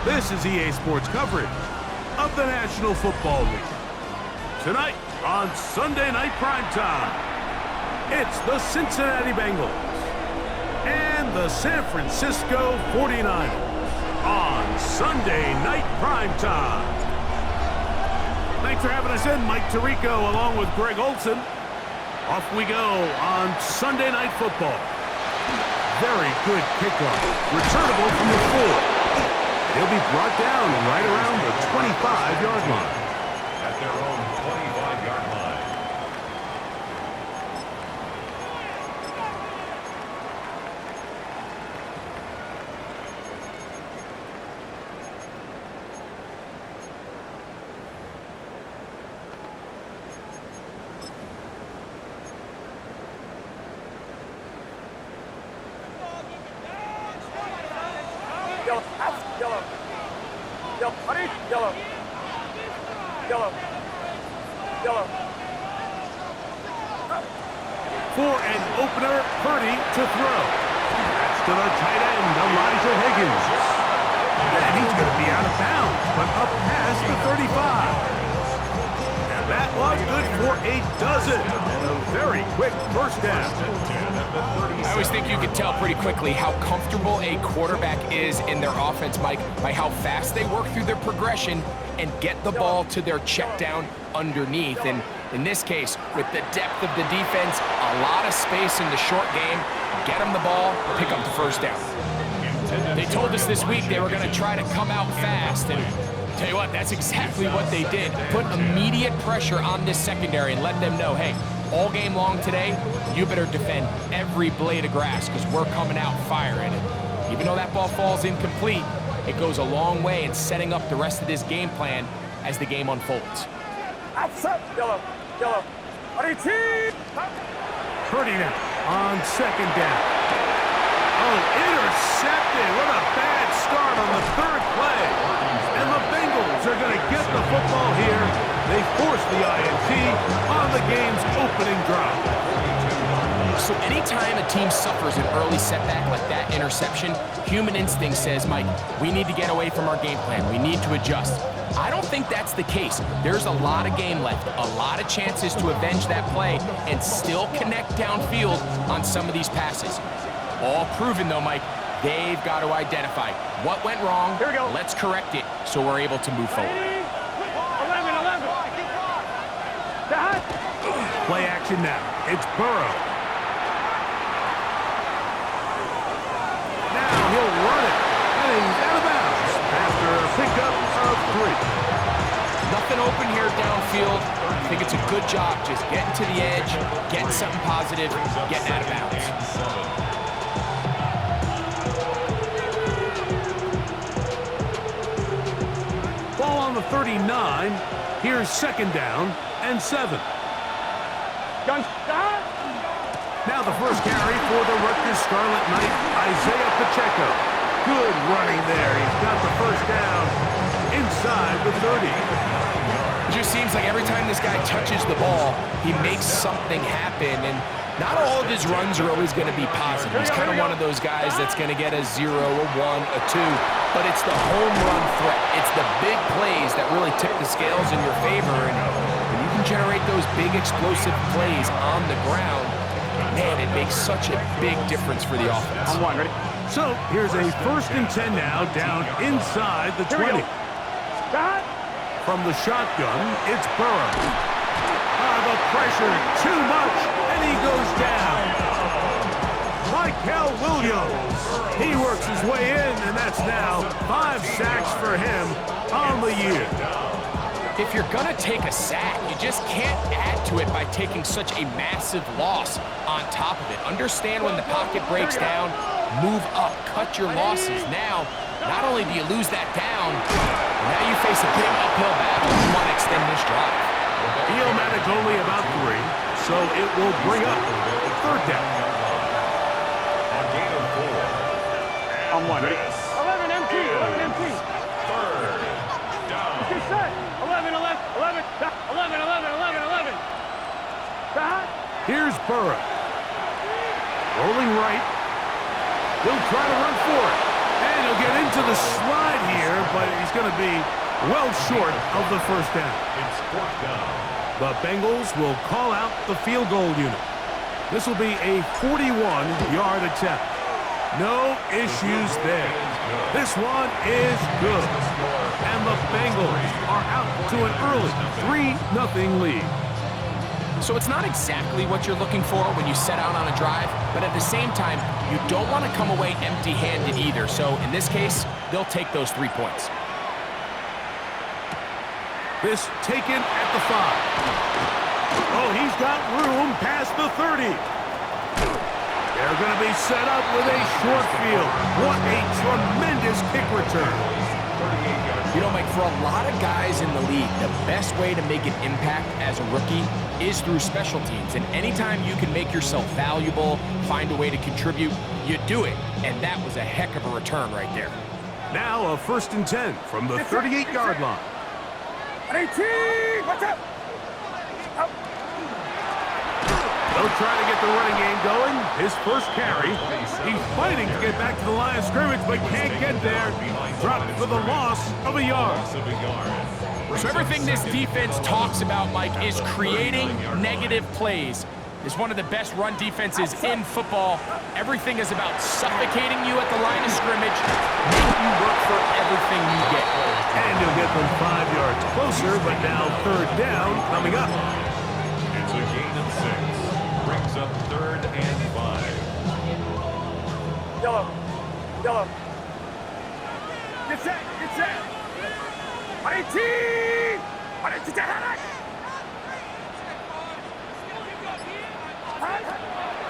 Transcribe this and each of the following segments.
This is EA Sports coverage of the National Football League. Tonight on Sunday Night Primetime, it's the Cincinnati Bengals and the San Francisco 49ers on Sunday Night Primetime. Thanks for having us in, Mike Tirico along with Greg Olson. Off we go on Sunday Night Football. Very good kickoff, returnable from the 4. He'll be brought down right around the 25-yard line. At their own 25-yard line. Yellow. For an opener, Purdy to throw. That's to the tight end, Elijah Higgins. And he's going to be out of bounds, but up past the 35. And that was good for a dozen. And a very quick first down. I always think you can tell pretty quickly how comfortable a quarterback is in their offense, Mike, by how fast they work through their progression and get the ball to their check down underneath. And in this case, with the depth of the defense, a lot of space in the short game, get them the ball, pick up the first down. They told us this week they were going to try to come out fast, and tell you what, that's exactly what they did. Put immediate pressure on this secondary and let them know, hey, all game long today, you better defend every blade of grass because we're coming out firing. And even though that ball falls incomplete, it goes a long way in setting up the rest of this game plan as the game unfolds. Yellow. Purdy now on second down. Oh, intercepted. What a bad start on the third play. And the Bengals are going to get the football here. They force the INT on the game's opening drive. So anytime a team suffers an early setback like that interception, human instinct says, Mike, we need to get away from our game plan. We need to adjust. I don't think that's the case. There's a lot of game left, a lot of chances to avenge that play and still connect downfield on some of these passes. All proven, though, Mike, they've got to identify what went wrong. Here we go. Let's correct it so we're able to move forward. 11. Play action now. It's Burrow. Now he'll run it. And he's out of bounds after a pickup of 3. Nothing open here downfield. I think it's a good job just getting to the edge, getting something positive, getting out of bounds. Ball on the 39. Here's second down and 7. Now the first carry for the Rutgers Scarlet Knight, Isaiah Pacheco. Good running there. He's got the first down inside the 30. It just seems like every time this guy touches the ball, he makes something happen. And not all of his runs are always going to be positive. He's kind of one of those guys that's going to get a 0, a 1, a 2. But it's the home run threat. It's the big plays that really tip the scales in your favor. And when you can generate those big explosive plays on the ground, man, it makes such a big difference for the offense. On one, ready? So here's a 1st and 10 now down inside the 20. From the shotgun, it's Burrow. The pressure, too much, and he goes down. Michael Williams. He works his way in, and that's now 5 sacks for him on the year. If you're going to take a sack, you just can't add to it by taking such a massive loss on top of it. Understand when the pocket breaks down, move up, cut your losses. Now, not only do you lose that down, now you face a big uphill battle and you want to extend this drive. He'll manage only about 3, so it will bring up third down. On gain of 4. On one, ready? 11 empty. Third down. Get set. 11. Here's Burrow. Rolling right. He'll try to run for it. And he'll get into the slide here, but going to be well short of the first down. It's fourth down. The Bengals will call out the field goal unit. This will be a 41-yard attempt. No issues there. This one is good. And the Bengals are out to an early 3-0 lead. So it's not exactly what you're looking for when you set out on a drive, but at the same time, you don't want to come away empty-handed either. So in this case, they'll take those 3 points. This taken at the 5. Oh, he's got room past the 30. They're going to be set up with a short field. What a tremendous kick return. You know, Mike, for a lot of guys in the league, the best way to make an impact as a rookie is through special teams. And anytime you can make yourself valuable, find a way to contribute, you do it. And that was a heck of a return right there. Now a 1st and 10 from the 38-yard line. 18! Watch out! They'll try to get the running game going. His first carry. He's fighting to get back to the line of scrimmage, but can't get there. Dropped for the loss of a yard. So everything this defense talks about, Mike, is creating negative plays. It's one of the best run defenses in football. Everything is about suffocating you at the line of scrimmage, making you work for everything you get. And he'll get them 5 yards closer, but now 3rd down coming up. It's a gain of 6. Brings up 3rd and 5. Yellow. Yellow. Get set. Get set. 18! 18!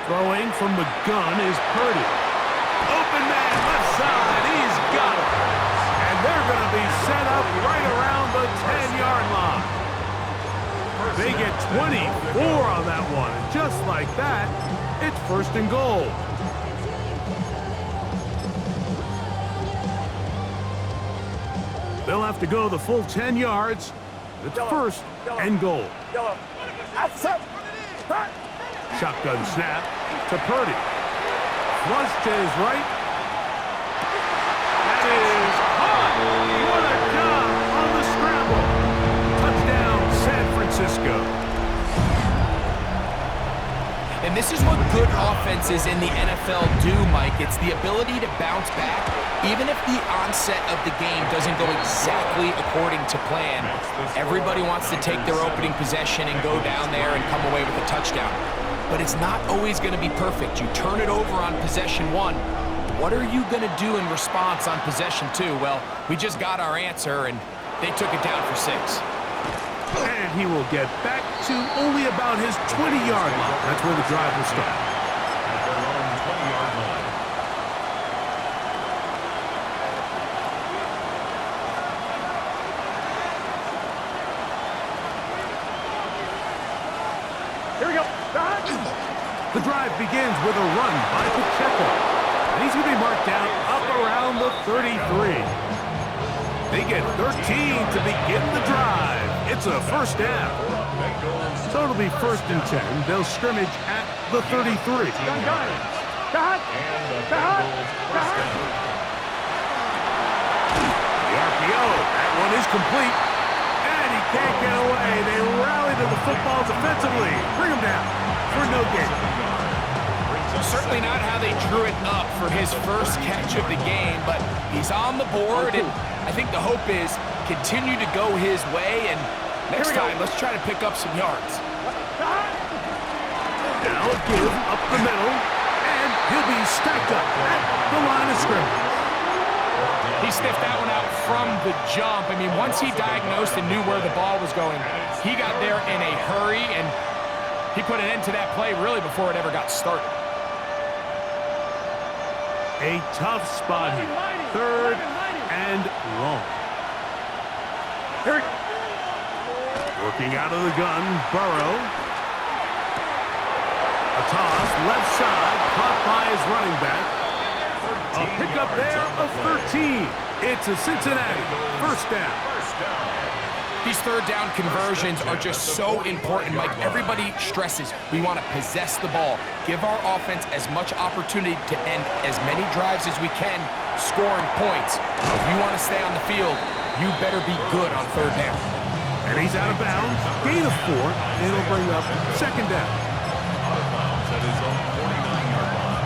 Throwing from the gun is Purdy. Open man, left side, he's got it. And they're going to be set up right around the 10-yard line. They get 24 on that one. And just like that, it's 1st and goal. They'll have to go the full 10 yards. It's 1st and goal. Yellow. Outside. Back. Shotgun snap to Purdy. Flush to his right. That is hot. What a job on the scramble. Touchdown, San Francisco. And this is what good offenses in the NFL do, Mike. It's the ability to bounce back, even if the onset of the game doesn't go exactly according to plan. Everybody wants to take their opening possession and go down there and come away with a touchdown. But it's not always going to be perfect. You turn it over on possession 1. What are you going to do in response on possession 2? Well, we just got our answer, and they took it down for 6. And he will get back to only about his 20-yard line. That's where the drive will start. At their own 20-yard line. Here we go. The drive begins with a run by Pacheco. And he's going to be marked down up around the 33. They get 13 to begin the drive. It's a 1st down. So it'll be 1st and 10. They'll scrimmage at the 33. Gun. And the Bengals first down. The RPO. That one is complete. And he can't get away. They rally to the football defensively. Bring him down for no gain. Certainly not how they drew it up for his first catch of the game, but he's on the board, and I think the hope is continue to go his way, and next time, let's try to pick up some yards. Now a give up the middle, and he'll be stacked up at the line of scrimmage. He sniffed that one out from the jump. I mean, once he diagnosed and knew where the ball was going, he got there in a hurry, and he put an end to that play really before it ever got started. A tough spot here. 3rd and long. Working out of the gun, Burrow. A toss, left side, caught by his running back. A pickup there of 13. It's a Cincinnati 1st down. These 3rd down conversions are just so important, Mike. Everybody stresses we want to possess the ball, give our offense as much opportunity to end as many drives as we can, scoring points. If you want to stay on the field, You better be good on third down. And he's out of bounds. Gain of 4. It'll bring up second down. Out of bounds at his own 49-yard line.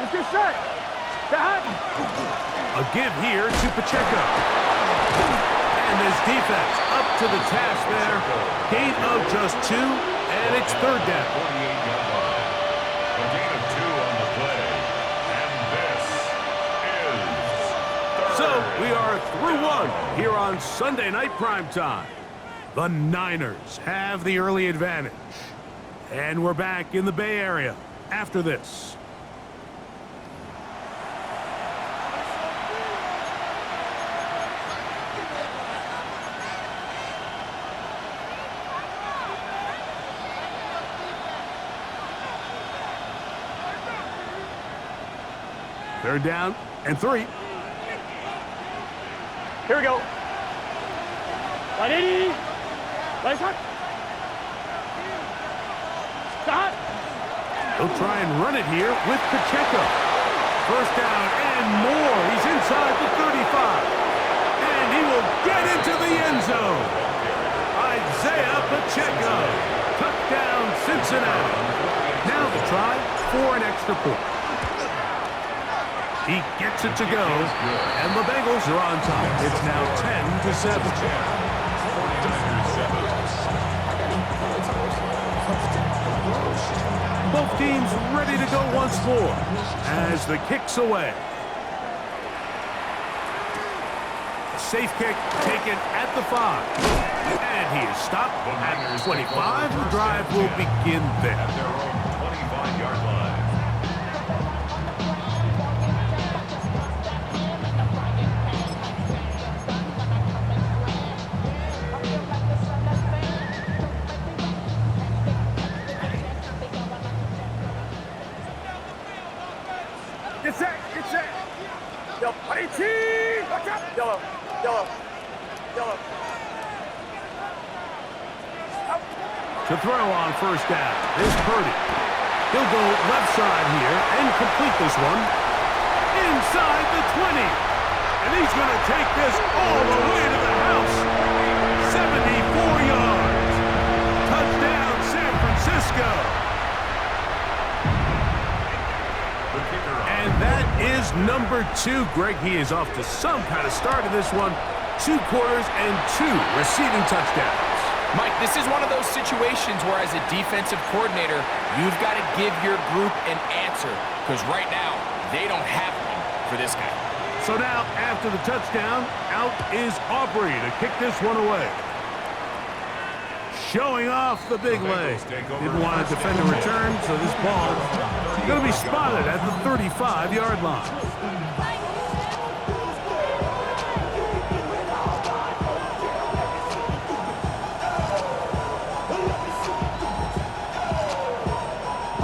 Let's get set. Back. A give here to Pacheco. And this defense up to the task there. Gain of just 2, and it's third down. 48-yard line. A gain of 2 on the play. And this is third. So we are through 1 here on Sunday Night Primetime. The Niners have the early advantage. And we're back in the Bay Area after this. Third down and 3. Here we go. 180. Let's go. Stop. He'll try and run it here with Pacheco. First down and more. He's inside the 35. And he will get into the end zone. Isaiah Pacheco. Touchdown, Cincinnati. Now the try for an extra point. He gets it to go, and the Bengals are on top. It's now 10-7. 49ers 7. Both teams ready to go once more as the kick's away. Safe kick taken at the 5. And he is stopped at 25. The drive will begin there. At their own 25-yard line. Get set. Get set. Yo, 18. Watch out. Yellow. Yellow. Yellow. To throw on first down is Purdy. He'll go left side here and complete this one. Inside the 20. And he's going to take this all the way to the house. 74 yards. Touchdown, San Francisco. And that is number 2. Greg, he is off to some kind of start in this one. 2 quarters and 2 receiving touchdowns. Mike, this is one of those situations where as a defensive coordinator, you've got to give your group an answer because right now, they don't have one for this guy. So now, after the touchdown, out is Aubrey to kick this one away. Showing off the big leg. Didn't want to defend a return, so this ball is going to be spotted at the 35-yard line.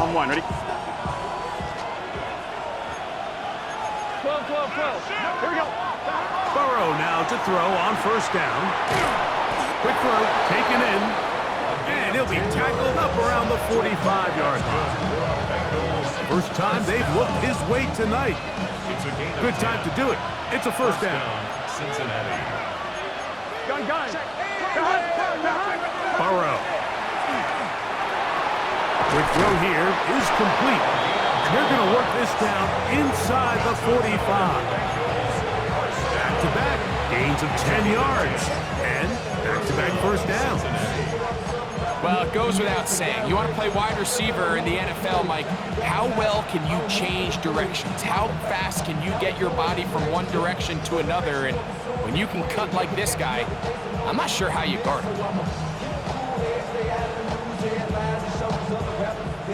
On 1, ready? 12, 12, 12. Here we go. Burrow now to throw on first down. Quick throw, taken in. And he'll be tackled up around the 45-yard line. First time they've looked his way tonight. Good time to do it. It's a first down. Cincinnati. Gun. Burrow. Quick throw here is complete. They're going to work this down inside the 45. Back-to-back gains of 10 yards. And back-to-back first downs. Well, it goes without saying. You want to play wide receiver in the NFL, Mike, how well can you change directions? How fast can you get your body from one direction to another? And when you can cut like this guy, I'm not sure how you guard him.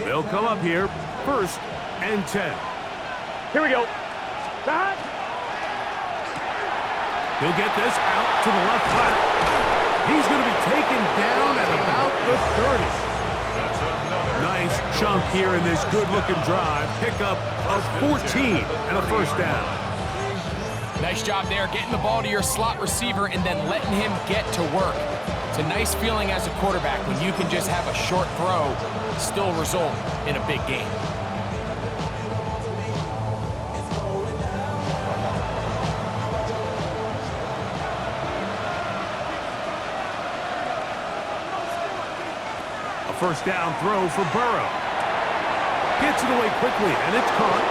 They'll come up here, 1st and 10. Here we go. Back. He'll get this out to the left flat. He's going to be taken down at about the 30. Nice chunk here in this good-looking drive. Pickup of 14 and a first down. Nice job there, getting the ball to your slot receiver and then letting him get to work. It's a nice feeling as a quarterback when you can just have a short throw still result in a big game. A first down throw for Burrow. Gets it away quickly, and it's caught.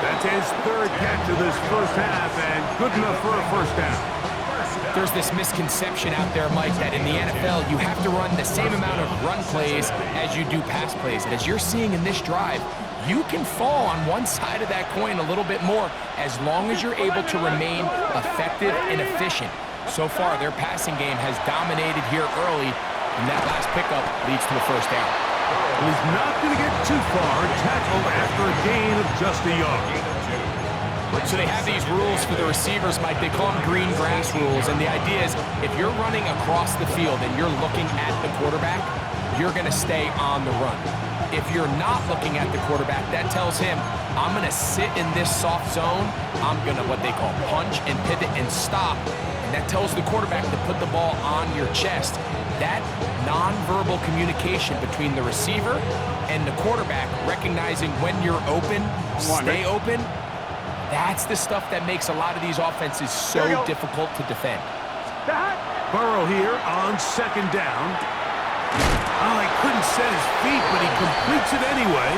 That's his third catch of this first half, and good enough for a first down. There's this misconception out there, Mike, that in the NFL, you have to run the same amount of run plays as you do pass plays. And as you're seeing in this drive, you can fall on one side of that coin a little bit more as long as you're able to remain effective and efficient. So far, their passing game has dominated here early, and that last pickup leads to a first down. He's not going to get too far, tackled after a gain of just a yard. So they have these rules for the receivers, Mike. They call them green grass rules, and the idea is if you're running across the field and you're looking at the quarterback, you're going to stay on the run. If you're not looking at the quarterback, that tells him, I'm going to sit in this soft zone. I'm going to what they call punch and pivot and stop. And that tells the quarterback to put the ball on your chest. That nonverbal communication between the receiver and the quarterback, recognizing when you're open, stay open, that's the stuff that makes a lot of these offenses so difficult to defend. Burrow here on second down. Oh, he couldn't set his feet, but he completes it anyway.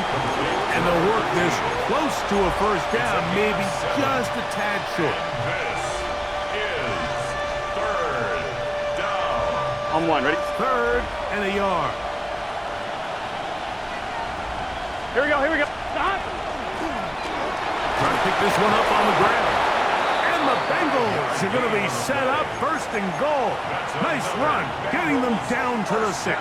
And they'll work this close to a first down, maybe just a tad short. This is third down. On one, ready? Third and a yard. Here we go, here we go. Trying to pick this one up on the ground. And the Bengals are going to be set up first and goal. Nice run, getting them down to the 6.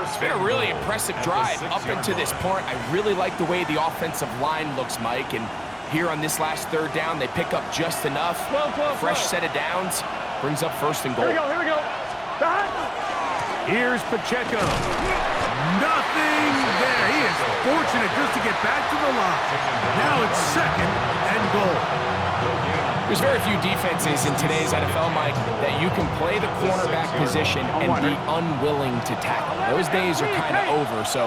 It's been a really impressive drive up into this point. I really like the way the offensive line looks, Mike. And here on this last third down, they pick up just enough. Fresh set of downs, brings up first and goal. Here we go, here we go. Here's Pacheco. Nothing there. He is fortunate just to get back to the line. Now it's second and goal. There's very few defenses in today's NFL, Mike, that you can play the cornerback position and be unwilling to tackle. Those days are kind of over, so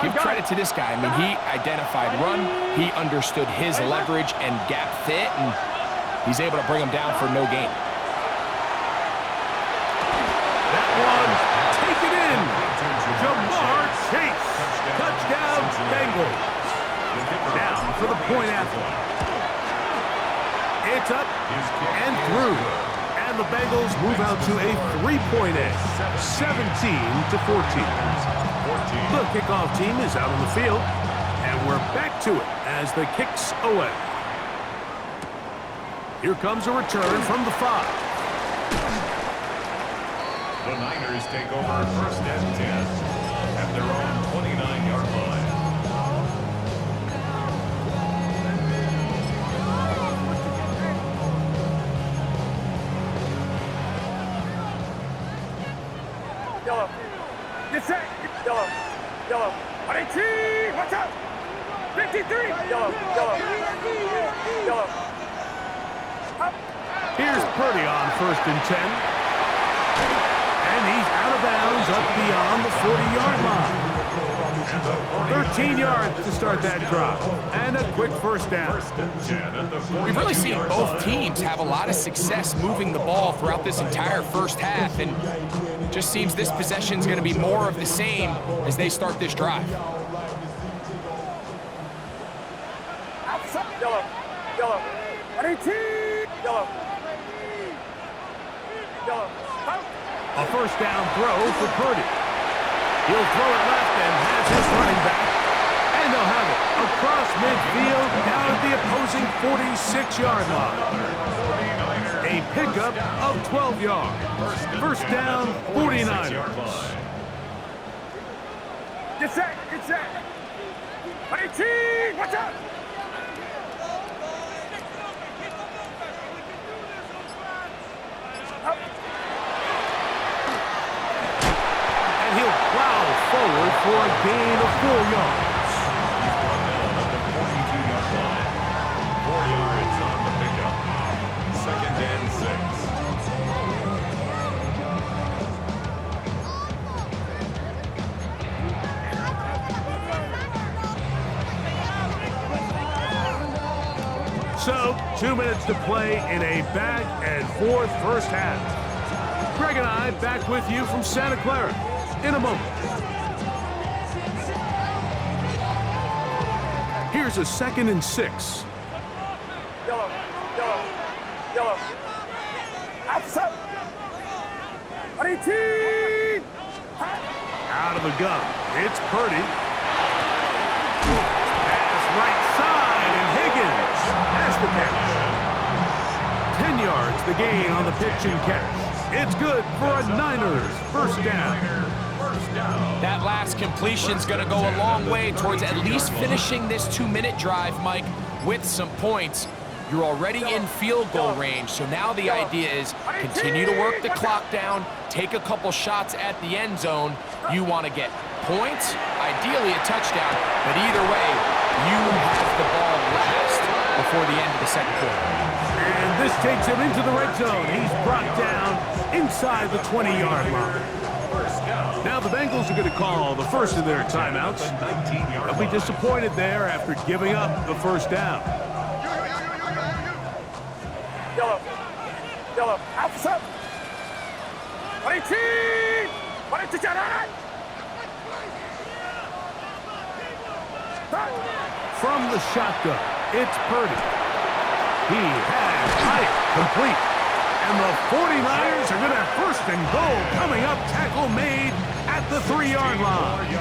give credit to this guy. I mean, he identified run, he understood his leverage and gap fit, and he's able to bring him down for no gain. That one, take it in. Jamar Chase. Touchdown, Bengals. Now for the point after. It's up and through. And the Bengals move out to a 3-point edge, 17-14. The kickoff team is out on the field, and we're back to it as the kick's away. Here comes a return from the 5. The Niners take over first and 10 at their own 29-yard line. Yellow. Get set. Yellow. Yellow. 18. Watch out. 53. Yellow. Yellow. Yellow. Up. Here's Purdy on first and 10. And he's out of bounds up beyond the 40-yard line. 13 yards to start that drive. And a quick first down. We've really seen both teams have a lot of success moving the ball throughout this entire first half, and it just seems this possession is going to be more of the same as they start this drive. Yellow. Yellow. 18. Yellow. Yellow. Out. A first down throw for Purdy. He'll throw it left and has his running back. And they'll have it across midfield down at the opposing 46-yard line. A pickup of 12 yards. First down, 49ers. Get set. Get set. 18. Watch out. And he'll plow forward for a gain of 4 yards. He's brought down at the 42-yard line. 4 yards on the pickup. Second and 6. So, 2 minutes to play in a back-and-forth first half. Greg and I back with you from Santa Clara in a moment. Here's a 2nd and 6. Yellow, yellow, yellow. Outside. 18. Out of the gun. It's Purdy. Pass right side, and Higgins has the catch. 10 yards the gain on the pitch and catch. It's good for a Niners first down. That last completion's going to go a long way towards at least finishing this 2-minute drive, Mike, with some points. You're already in field goal range, so now the idea is continue to work the clock down, take a couple shots at the end zone. You want to get points, ideally a touchdown, but either way, you have the ball last before the end of the second quarter. And this takes him into the red zone. He's brought down inside the 20-yard line. Now the Bengals are going to call the first of their timeouts. They'll be disappointed there after giving up the first down. Yellow, yellow. Outside. 18. 22. From the shotgun, it's Purdy. He has height complete. And the 49ers are going to have first and goal coming up. Tackle made at the 3-yard line.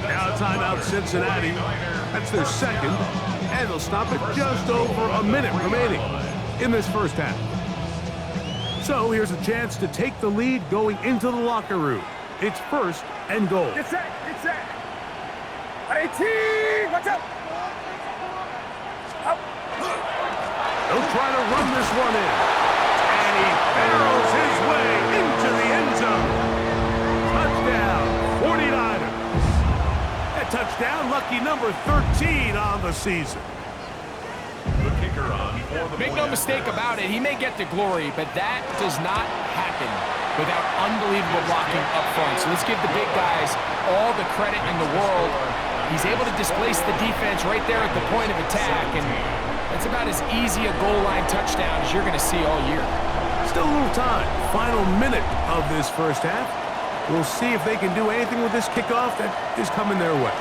Now timeout Cincinnati. That's their second. And they'll stop at just over a minute remaining in this first half. So here's a chance to take the lead going into the locker room. It's first and goal. Get set. Get set. 18. Watch out. Up. They'll try to run this one in. And he barrels his way into the end zone. Touchdown, 49ers. That touchdown, lucky number 13 on the season. The kicker on for the Make no mistake about it, he may get the glory, but that does not happen without unbelievable blocking up front. So let's give the big guys all the credit in the world. He's able to displace the defense right there at the point of attack, and that's about as easy a goal line touchdown as you're going to see all year. Still a little time. Final minute of this first half. We'll see if they can do anything with this kickoff that is coming their way.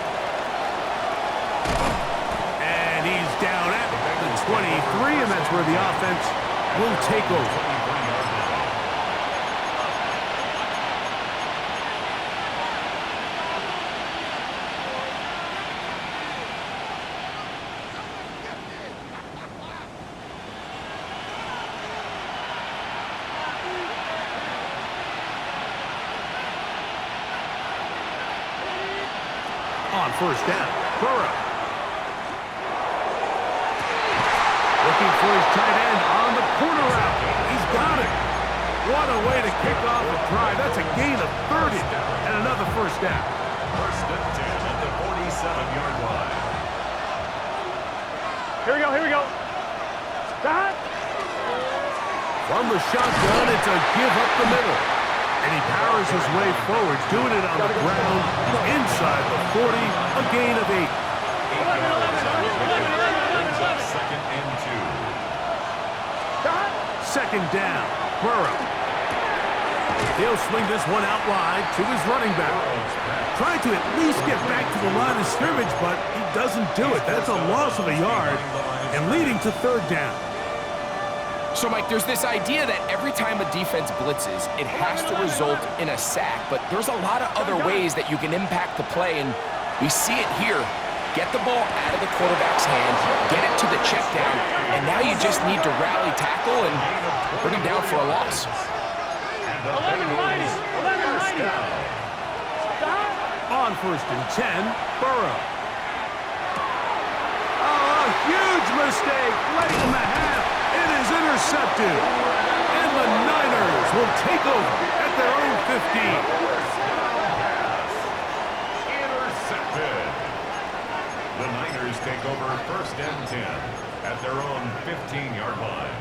And he's down at the 23, and that's where the offense will take over. On first down, Burrow. Looking for his tight end on the corner route. He's got it. What a way to kick off a drive. That's a gain of 30 and another first down. First and 10 at the 47-yard line. Here we go. Here we go. Dot. From the shotgun, it's a give up the middle. And he powers his way forward, doing it on the ground inside the 40, a gain of 8. Second and 2. Second down, Burrow. He'll swing this one out wide to his running back. Trying to at least get back to the line of scrimmage, but he doesn't do it. That's a loss of a yard and leading to third down. So, Mike, there's this idea that every time a defense blitzes, it has to result in a sack. But there's a lot of other ways that you can impact the play, and we see it here. Get the ball out of the quarterback's hand, get it to the check down, and now you just need to rally tackle and bring him down for a loss. 11 down. On first and 10, Burrow. Oh, a huge mistake late in the half. It is intercepted, and the Niners will take over at their own 15. Intercepted. The Niners take over first and 10 at their own 15-yard line.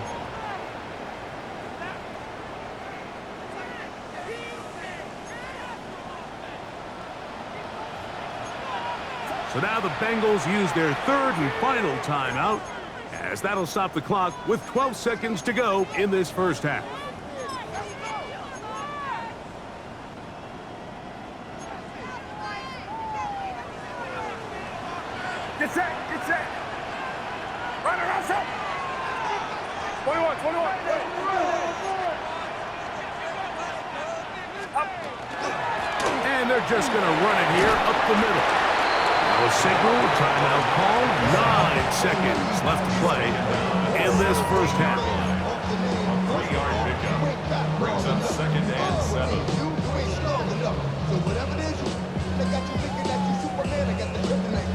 So now the Bengals use their third and final timeout as that'll stop the clock with 12 seconds to go in this first half. Get set, get set. Run around, set. 21, 21. Up. And they're just going to run it here up the middle. Now a signal, timeout call, 9 seconds left to play in this first half. 3-yard pickup brings up 2nd and 7. You ain't strong enough. So whatever it is, they got you thinking that you Superman. I got the kryptonite.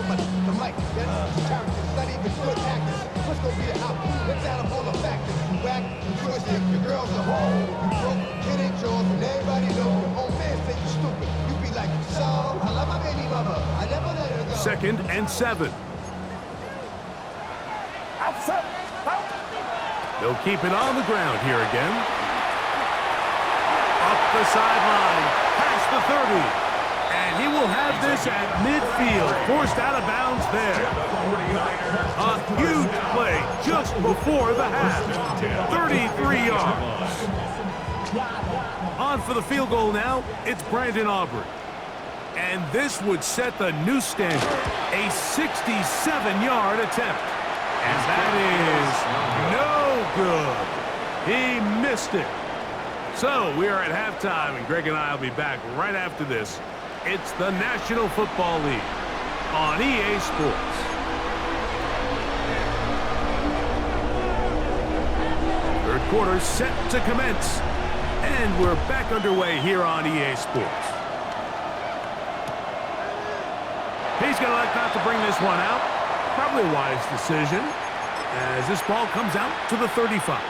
The mic, that's characters, not even good actors. What's gonna be the outcome? Let's add up all the factors. You whack, you joystick, your girl's a hoe. You broke, kid ain't yours, and everybody know. Your own man say you stupid. You be like, so, I love my baby mother. I never let her go. 2nd and 7. Outside. Out. They'll keep it on the ground here again. Up the sideline, past the 30. And he will have this at midfield, forced out of bounds there. A huge play just before the half. 33 yards. On for the field goal now, it's Brandon Aubrey. And this would set the new standard, a 67-yard attempt. And that is no good. He missed it. So we are at halftime, and Greg and I will be back right after this. It's the National Football League on EA Sports. Third quarter set to commence. And we're back underway here on EA Sports. He's going to elect not to bring this one out. Probably a wise decision as this ball comes out to the 35.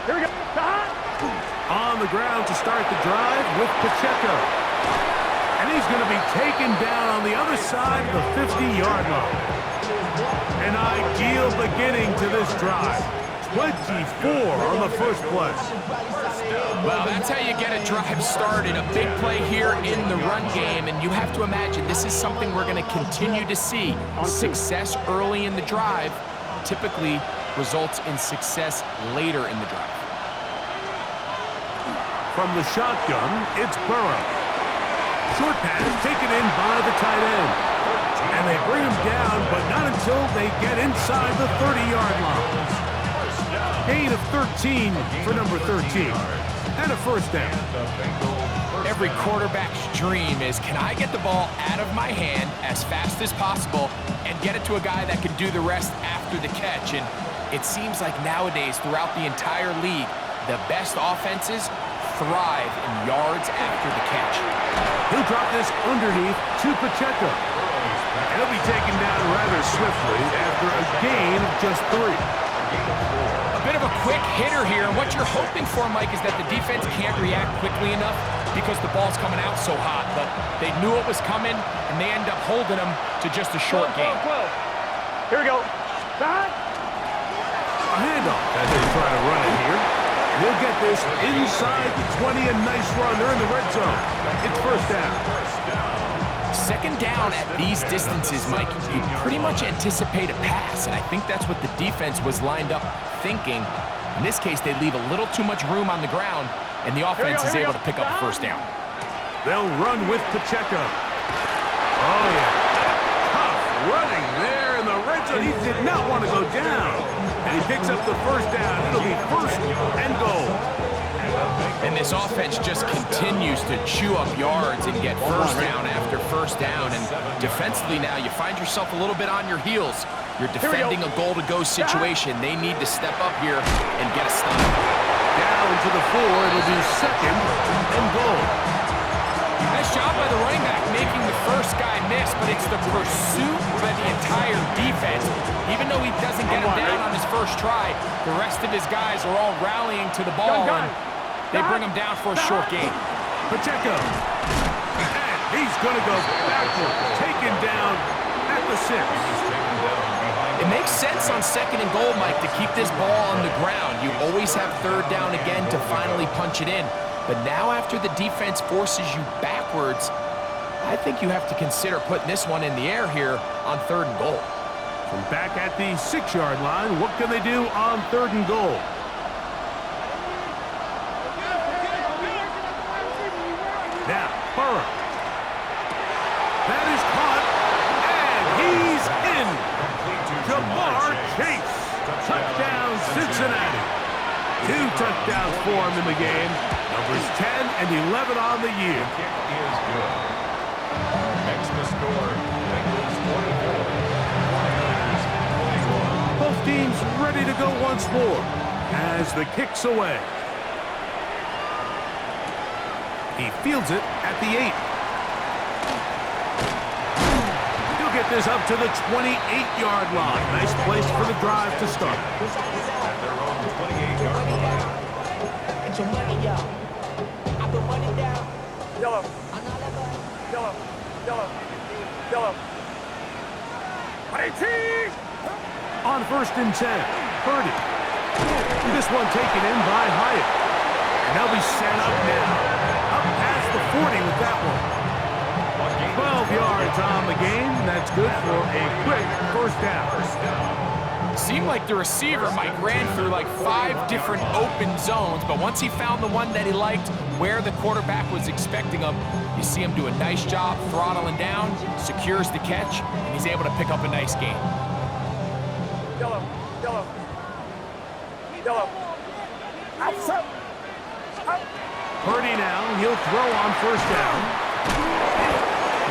Here we go. On the ground to start the drive with Pacheco. And he's going to be taken down on the other side of the 50-yard line. An ideal beginning to this drive. 24 on the first play. Well, that's how you get a drive started. A big play here in the run game, and you have to imagine this is something we're going to continue to see. Success early in the drive typically results in success later in the drive. From the shotgun, it's Burrow. Short pass taken in by the tight end. And they bring him down, but not until they get inside the 30-yard line. Gain of 13 for number 13. And a first down. Every quarterback's dream is, can I get the ball out of my hand as fast as possible and get it to a guy that can do the rest after the catch? And it seems like nowadays, throughout the entire league, the best offenses thrive in yards after the catch. He'll drop this underneath to Pacheco. And he'll be taken down rather swiftly after a gain of just 3. A bit of a quick hitter here, and what you're hoping for, Mike, is that the defense can't react quickly enough because the ball's coming out so hot, but they knew it was coming, and they end up holding them to just a short gain. Here we go. A handoff as they try to run it here. And he'll get this inside the 20, a nice run. They're in the red zone. It's first down. Second down at these distances, Mike, you pretty much anticipate a pass, and I think that's what the defense was lined up thinking. In this case, they leave a little too much room on the ground, and the offense is able to pick up a first down. They'll run with Pacheco. Oh, yeah. Tough running there in the red zone. He did not want to go down. And he picks up the first down. It'll be first and goal. And this offense just continues to chew up yards and get first down after first down. And defensively now, you find yourself a little bit on your heels. You're defending a goal-to-go situation. They need to step up here and get a stop. Down to the 4. It'll be second and goal. Nice job by the running back making the first guy miss, but it's the pursuit by the entire defense. Even though he doesn't get him down on his first try, the rest of his guys are all rallying to the ball, and they bring him down for a short gain. Pacheco. And he's going to go backwards, taken down at the 6. It makes sense on 2nd and goal, Mike, to keep this ball on the ground. You always have 3rd down again to finally punch it in. But now after the defense forces you backwards, I think you have to consider putting this one in the air here on 3rd and goal. From back at the 6-yard line, what can they do on 3rd and goal? Now, Burrow. That is caught, and he's in. Jamar Chase. Touchdown, Cincinnati. 2 touchdowns for him in the game. Numbers 10 and 11 on the year. The kick is good. Makes the score. Bengals 24. Niners 21. Both teams ready to go once more as the kick's away. He fields it at the 8. He'll get this up to the 28-yard line. Nice place for the drive to start. At their own 28-yard line. Get your money, y'all. I put money down. Yellow. Yellow. Yellow. Yellow. 18. On 1st and 10, Purdy. This one taken in by Hyatt. And they'll be set up now. Up past the 40 with that one. 12 yards on the game. That's good for a quick 1st down. Seemed like the receiver, Mike, ran through like 5 different open zones, but once he found the one that he liked, where the quarterback was expecting him, you see him do a nice job throttling down, secures the catch, and he's able to pick up a nice gain. Yellow. Yellow. Yellow. Outside. Out. Purdy now, he'll throw on 1st down.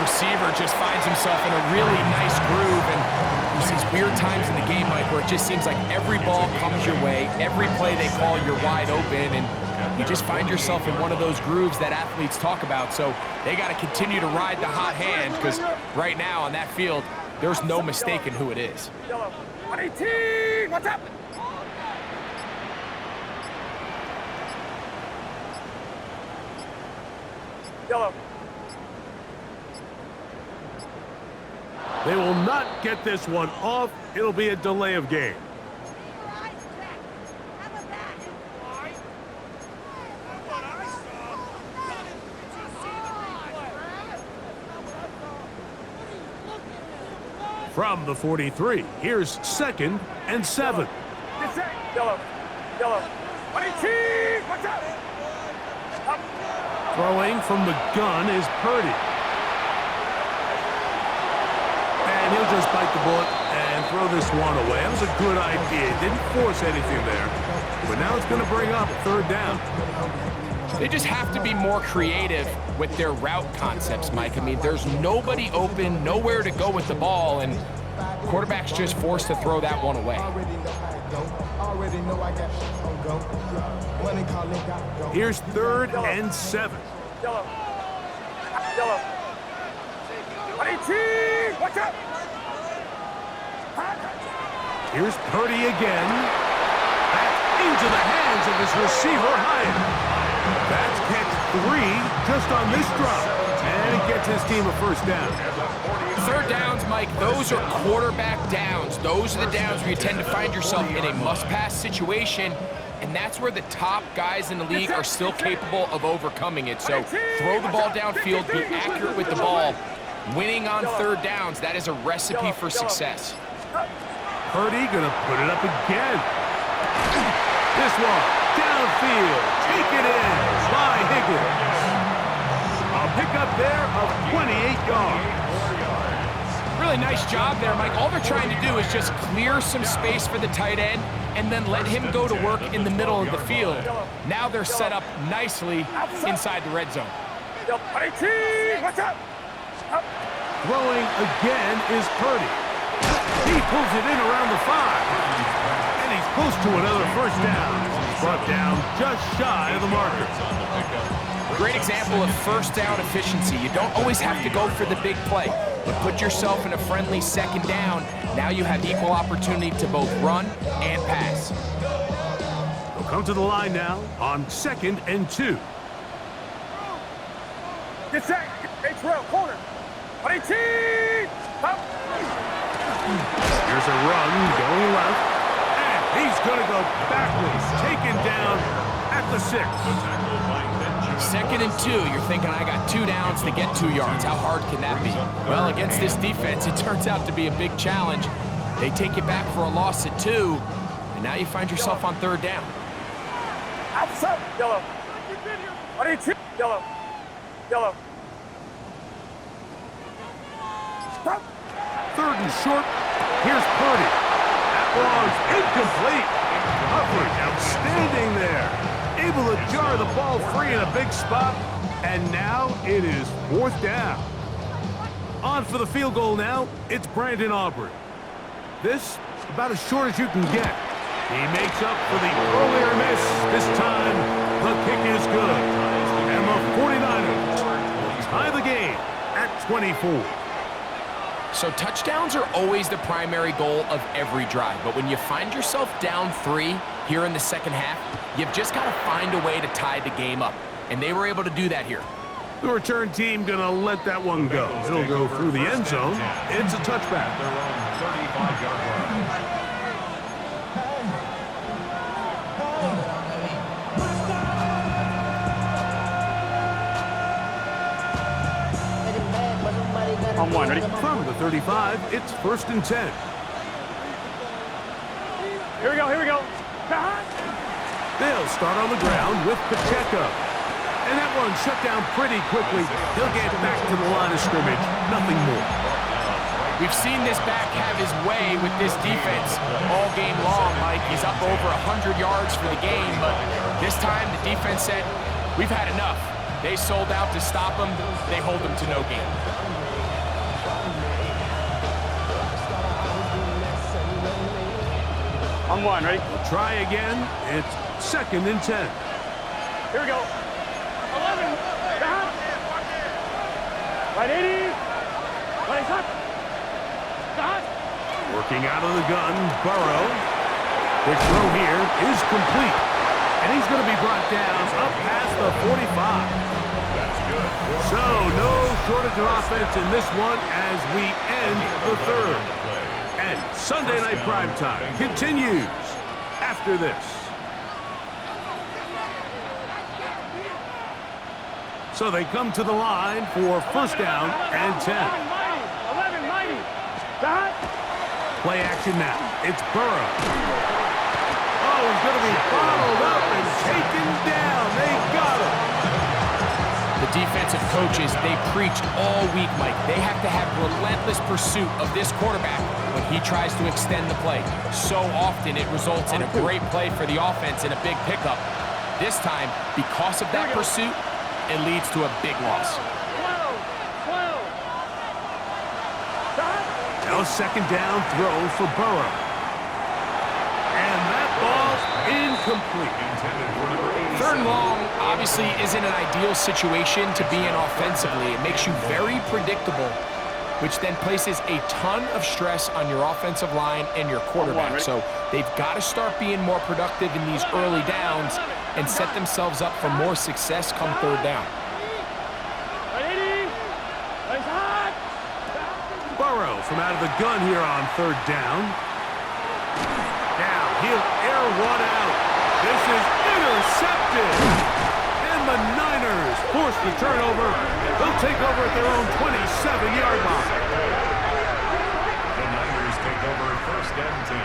Receiver just finds himself in a really nice groove, and there's these weird times in the game, Mike, where it just seems like every ball comes your way, every play they call, you're wide open, and you just find yourself in one of those grooves that athletes talk about. So they got to continue to ride the hot hand, because right now on that field, there's no mistaking who it is. Yellow. 18. What's up? Yellow. They will not get this one off. It'll be a delay of game. From the 43, here's 2nd and 7. Get set. Yellow. Yellow. 18. What's up? Up. Throwing from the gun is Purdy. And he'll just bite the bullet and throw this one away. That was a good idea. Didn't force anything there. But now it's going to bring up 3rd down. They just have to be more creative with their route concepts, Mike. I mean, there's nobody open, nowhere to go with the ball, and quarterback's just forced to throw that one away. Here's 3rd and 7. Yellow. Yellow. 18. What's up? Here's Purdy again. Back into the hands of his receiver, Hyatt. That's catch 3 just on this drop. And it gets his team a 1st down. 3rd downs, Mike, those are quarterback downs. Those are the downs where you tend to find yourself in a must-pass situation, and that's where the top guys in the league are still capable of overcoming it. So throw the ball downfield, be accurate with the ball. Winning on 3rd downs, that is a recipe for success. Purdy gonna put it up again. This one, downfield, taken in by Higgins. A pickup there of 28 yards. Really nice job there, Mike. All they're trying to do is just clear some space for the tight end and then let him go to work in the middle of the field. Now they're set up nicely inside the red zone. 18. What's up? Up. Throwing again is Purdy. He pulls it in around the 5. And he's close to another 1st down. Brought down just shy of the marker. Great example of 1st down efficiency. You don't always have to go for the big play, but put yourself in a friendly 2nd down. Now you have equal opportunity to both run and pass. They'll come to the line now on 2nd and 2. Get set. H-rail corner. 18. Up. Here's has a run going left. And he's going to go backwards, taken down at the 6. Second and 2, you're thinking, I got 2 downs to get 2 yards. How hard can that be? Well, against this defense, it turns out to be a big challenge. They take you back for a loss at 2, and now you find yourself on 3rd down. Outside. Yellow. 22. Yellow. Yellow. Stop. 3rd and short. Here's Purdy. That one's incomplete. Coverage outstanding there. Able to jar the ball free in a big spot. And now it is 4th down. On for the field goal now. It's Brandon Aubrey. This about as short as you can get. He makes up for the earlier miss. This time, the kick is good. And the 49ers tie the game at 24. So touchdowns are always the primary goal of every drive. But when you find yourself down 3 here in the second half, you've just got to find a way to tie the game up. And they were able to do that here. The return team going to let that one go. It'll go through the end zone. It's a touchback. Their own 35-yard line. On 1, ready? From the 35, it's 1st and 10. Here we go, here we go. They'll start on the ground with Pacheco. And that one shut down pretty quickly. He'll get back to the line of scrimmage. Nothing more. We've seen this back have his way with this defense all game long, Mike. He's up over 100 yards for the game, but this time the defense said, we've had enough. They sold out to stop him. They hold him to no gain. On 1, ready? We'll try again. It's 2nd and 10. Here we go. 11. Down. Right 80. Right up. Down. Working out of the gun, Burrow. Quick throw here is complete. And he's going to be brought down up past the 45. So no shortage of offense in this one as we end the 3rd. And Sunday Night Primetime continues after this. So they come to the line for 1st down and 10. 11, mighty. Down. Play action now. It's Burrow. Oh, he's going to be bottled up and taken down. They got him. The defensive coaches, they preached all week, Mike. They have to have relentless pursuit of this quarterback when he tries to extend the play. So often it results in a great play for the offense and a big pickup. This time, because of that pursuit, it leads to a big loss. 12. Now a 2nd down throw for Burrow. And that ball's incomplete. 3rd and long obviously isn't an ideal situation to be in offensively. It makes you very predictable, which then places a ton of stress on your offensive line and your quarterback. So they've got to start being more productive in these early downs and set themselves up for more success come 3rd down. Burrow from out of the gun here on 3rd down. Now he'll air one out. This is intercepted. And the Niners force the turnover. They'll take over at their own 27-yard line. The Niners take over 1st and 10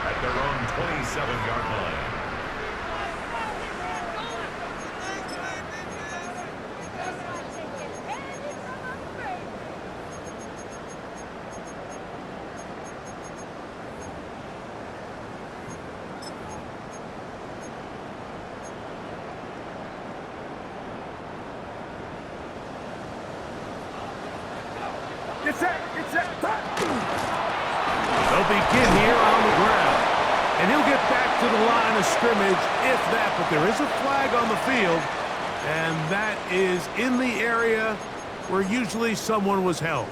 at their own 27-yard line. They'll begin here on the ground. And he'll get back to the line of scrimmage, if that. But there is a flag on the field, and that is in the area where usually someone was held.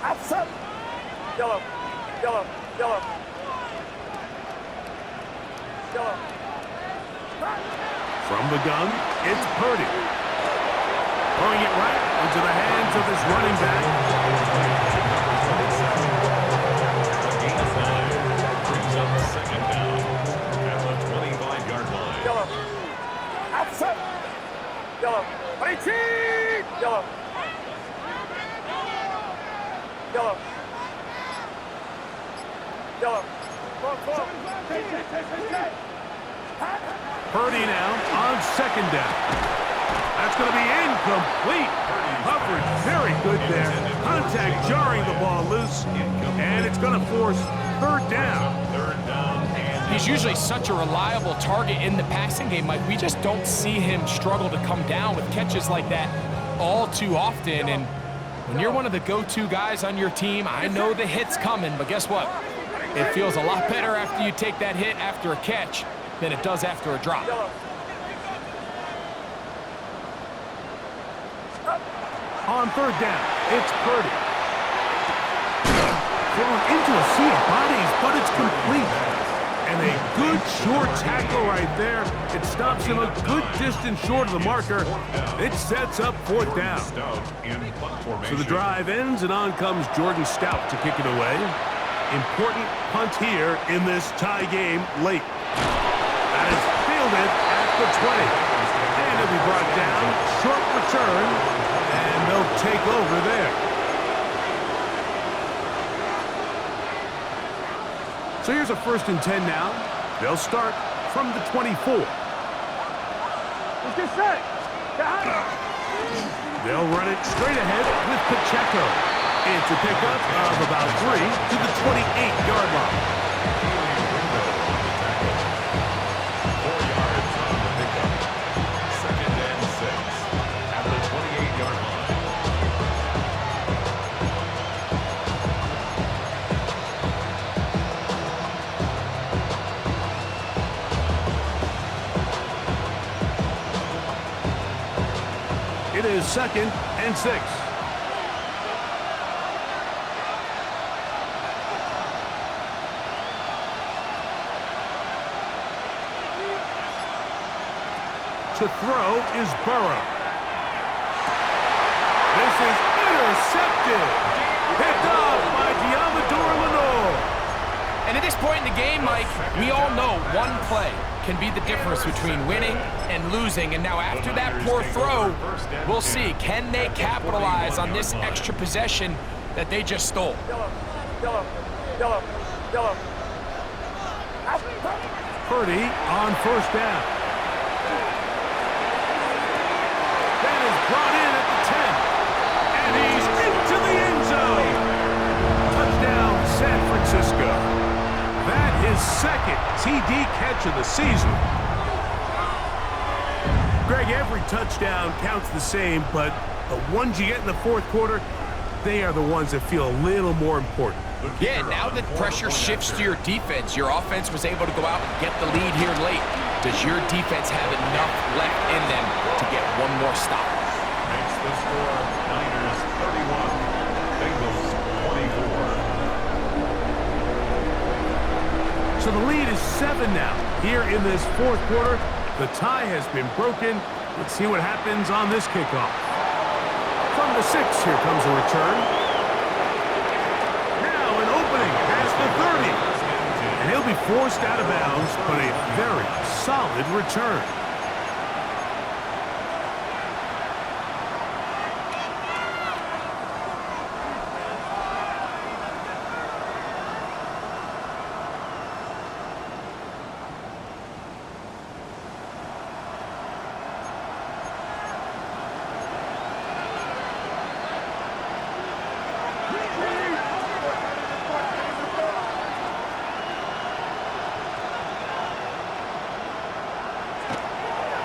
Outside. Yellow. Yellow. Yellow. From the gun, it's Purdy. Throwing it right into the hands of his running back. Brings up a second down at the 25-yard line. Yellow. Outside. Yellow. 18. Yellow. Yellow. Yellow. Purdy now on second down. That's going to be incomplete. Coverage very good there. Contact jarring the ball loose. And it's going to force third down. Third down and He's usually such a reliable target in the passing game, Mike. We just don't see him struggle to come down with catches like that all too often. And when you're one of the go-to guys on your team, I know the hit's coming, but guess what? It feels a lot better after you take that hit after a catch than it does after a drop. On third down, it's Purdy. Thrown into a sea of bodies, but it's complete. And a good short tackle right there. It stops him a good distance short of the marker. It sets up fourth down. Stout in punt So formation. the drive ends, and on comes Jordan Stout to kick it away. Important punt here in this tie game late. That is fielded at the 20. And it'll be brought down. Short return. And they'll take over there. So here's a 1st and 10 now. They'll start from the 24. Let's get set. They'll run it straight ahead with Pacheco. It's a pickup of about 3 to the 28-yard line. 4 yards on the pickup. Second and 6 at the 28-yard line. It is 2nd and 6. To throw is Burrow. This is intercepted. Picked off by Diamador Lenore. And at this point in the game, Mike, we all know one play can be the difference between winning and losing. And now after that poor throw, we'll see, can they capitalize on this extra possession that they just stole? Yellow. Purdy on 1st down. That is brought in at the 10. And he's into the end zone. Touchdown, San Francisco. That is 2nd TD catch of the season. Greg, every touchdown counts the same, but the ones you get in the 4th quarter, they are the ones that feel a little more important. Yeah, now that pressure shifts to your defense, your offense was able to go out and get the lead here late. Does your defense have enough left in them to get one more stop? Makes the score Niners 31, Bengals 24. So the lead is 7 now. Here in this 4th quarter, the tie has been broken. Let's see what happens on this kickoff. From the 6, here comes a return. Now an opening past the 30. And he'll be forced out of bounds, but a very solid return.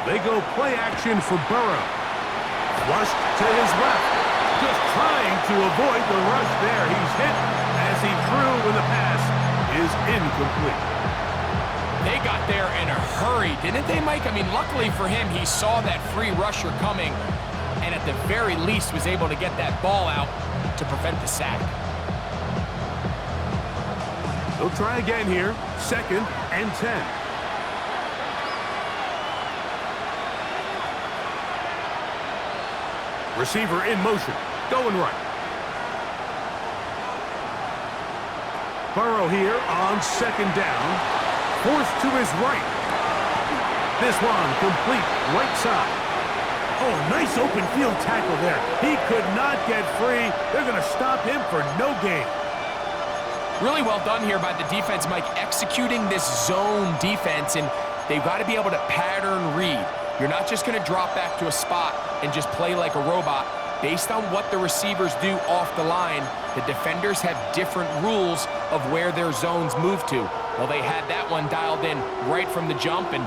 They go play action for Burrow. Flushed to his left. Just trying to avoid the rush there. He's hit as he threw when the pass is incomplete. They got there in a hurry, didn't they, Mike? I mean, luckily for him, he saw that free rusher coming and at the very least was able to get that ball out to prevent the sack. They'll try again here. 2nd and 10. Receiver in motion, going right. Burrow here on second down. Forced to his right. This one complete right side. Oh, nice open field tackle there. He could not get free. They're going to stop him for no gain. Really well done here by the defense, Mike, executing this zone defense, and they've got to be able to pattern read. You're not just going to drop back to a spot and just play like a robot. Based on what the receivers do off the line, the defenders have different rules of where their zones move to. Well, they had that one dialed in right from the jump, and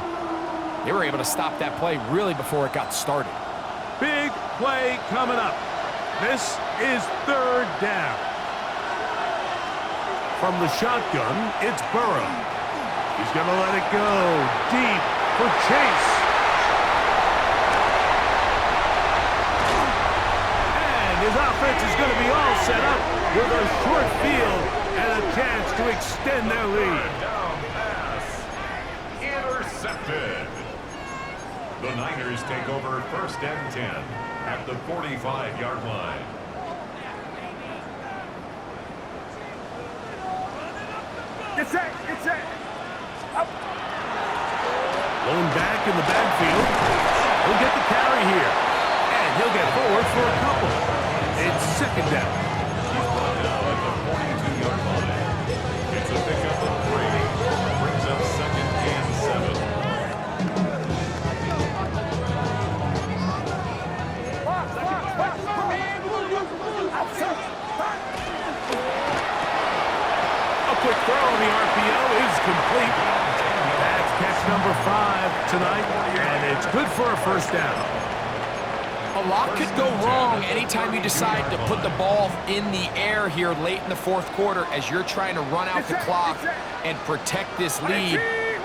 they were able to stop that play really before it got started. Big play coming up. This is third down. From the shotgun, it's Burrow. He's going to let it go deep for Chase. And his offense is going to be all set up with a short field and a chance to extend their lead. Down pass. Intercepted. The Niners take over first and 10 at the 45-yard line. Get set, get set. Up. Blown back in the backfield. He'll get the carry here. And he'll get forward for a couple. It's second down. He's brought down at the 42-yard line. It's a pickup of 3. Brings up second and 7. Quick throw on the RPO is complete. That's catch number 5 tonight, and it's good for a first down. A lot could go wrong anytime you decide to put the ball in the air here late in the fourth quarter as you're trying to run out the clock and protect this lead.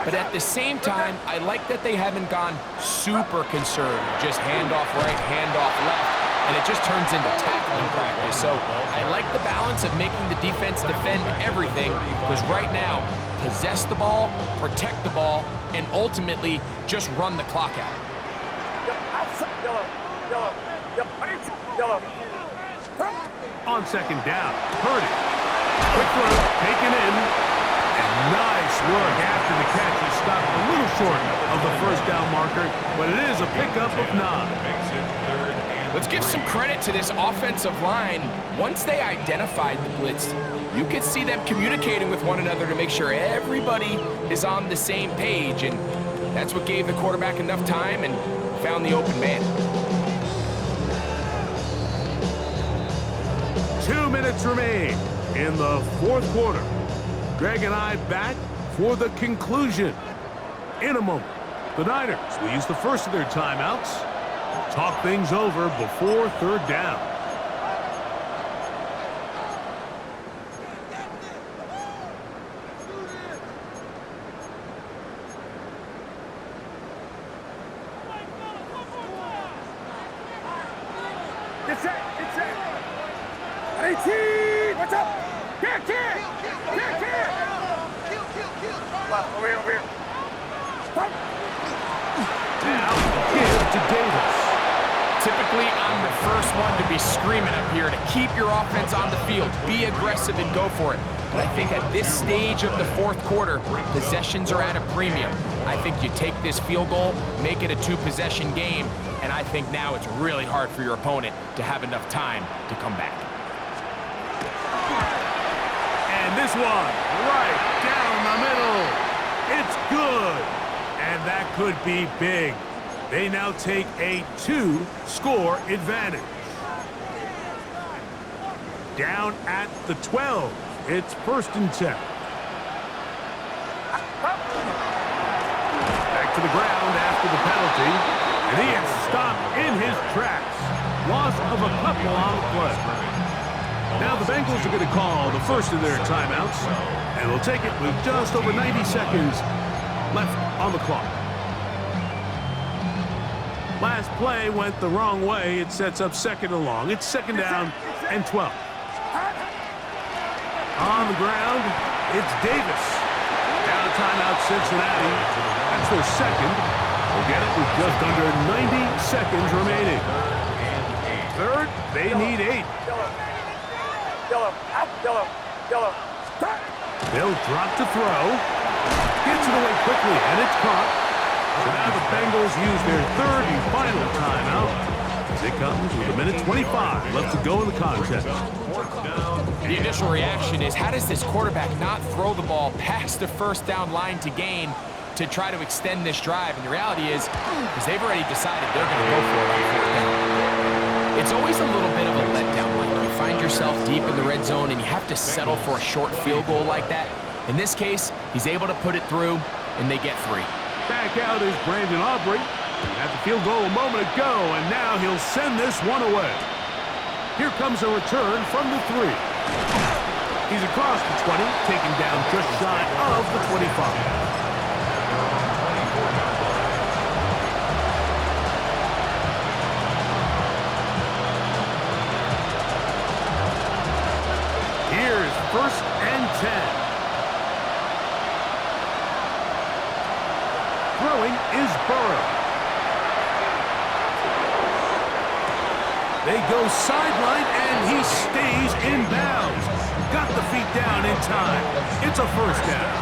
But at the same time, I like that they haven't gone super conservative. Just handoff right, handoff left. And it just turns into tackling practice. So I like the balance of making the defense defend everything, because right now, possess the ball, protect the ball, and ultimately just run the clock out. On second down, Purdy. Quick throw, taken in. And nice work after the catch. He stopped a little short of the first down marker, but it is a pickup of 9. Makes it third and Let's give some credit to this offensive line. Once they identified the blitz, you could see them communicating with one another to make sure everybody is on the same page, and that's what gave the quarterback enough time and found the open man. 2 minutes remain in the fourth quarter. Greg and I back for the conclusion. In a moment, the Niners will use the first of their timeouts. Talk things over before third down. Get set, get set. 18, what's up? Kill. Left, over here. Stop. Now, give to Davis. Typically, I'm the first one to be screaming up here to keep your offense on the field. Be aggressive and go for it. But I think at this stage of the fourth quarter, possessions are at a premium. I think you take this field goal, make it a 2-possession game, and I think now it's really hard for your opponent to have enough time to come back. And this one, right down the middle. It's good. And that could be big. They now take a 2-score advantage. Down at the 12. It's first and 10. Back to the ground after the penalty. And he is stopped in his tracks. Loss of a couple on the play. Now the Bengals are going to call the first of their timeouts. And they'll take it with just over 90 seconds left on the clock. Last play went the wrong way. It sets up second and long. It's second down and 12. On the ground, it's Davis. Down a timeout, Cincinnati. That's their second. We'll get it with just under 90 seconds remaining. They need 8. Yellow, out, yellow, yellow. Start. They'll drop to throw. Gets it away quickly, and it's caught. So now the Bengals use their 3rd and final timeout as it comes with 1:25 left to go in the contest. The initial reaction is, how does this quarterback not throw the ball past the first down line to gain to try to extend this drive? And the reality is they've already decided they're going to go for it on 4th down. It's always a little bit of a letdown when you find yourself deep in the red zone and you have to settle for a short field goal like that. In this case, he's able to put it through, and they get 3. Back out is Brandon Aubrey. He had the field goal a moment ago, and now he'll send this one away. Here comes a return from the 3. He's across the 20, taken down just shy of the 25. Here's 1st and 10. Throwing is Burrow. They go sideline, and he stays in bounds. Got the feet down in time. It's a 1st down.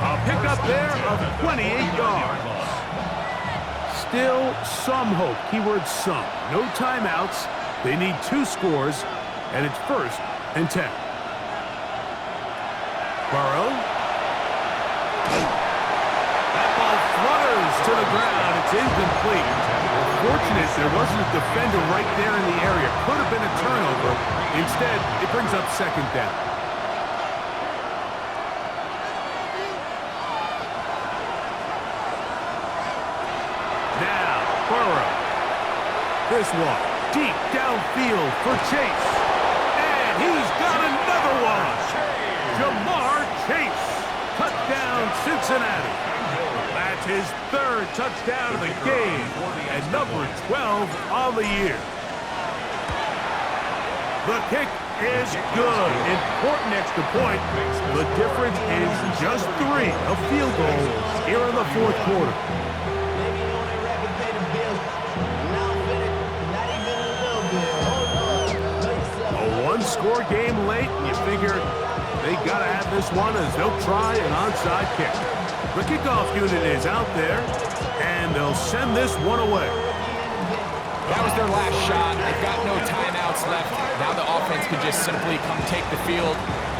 A pickup there of 28 yards. Still some hope. Keyword some. No timeouts. They need 2 scores, and it's 1st and 10. Burrow. That ball flutters to the ground. It's incomplete. Fortunate there wasn't a defender right there in the area. Could have been a turnover. Instead, it brings up 2nd down. Now, Burrow. This one, deep downfield for Chase. And he's got another one. Jamar Chase. Touchdown, Cincinnati. That's his 3rd touchdown of the game, and number 12 on the year. The kick is good. Important extra point. The difference is just 3 of field goals here in the 4th quarter. Maybe only record pay the bills. Now fit it, not even a little bit. A 1-score game late, and you figure they got to have this one as they'll try an onside kick. The kickoff unit is out there, and they'll send this one away. That was their last shot. They've got no timeouts left. Now the offense can just simply come take the field.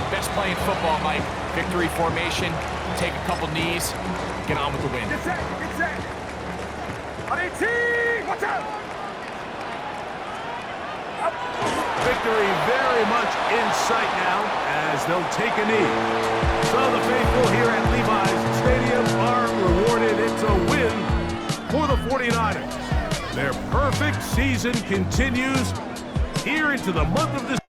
Best play in football, Mike. Victory formation, take a couple knees, get on with the win. Get set, get set. On 18, watch out. Victory very much in sight now as they'll take a knee. So the faithful here at Levi's Stadium are rewarded. It's a win for the 49ers. Their perfect season continues here into the month of December.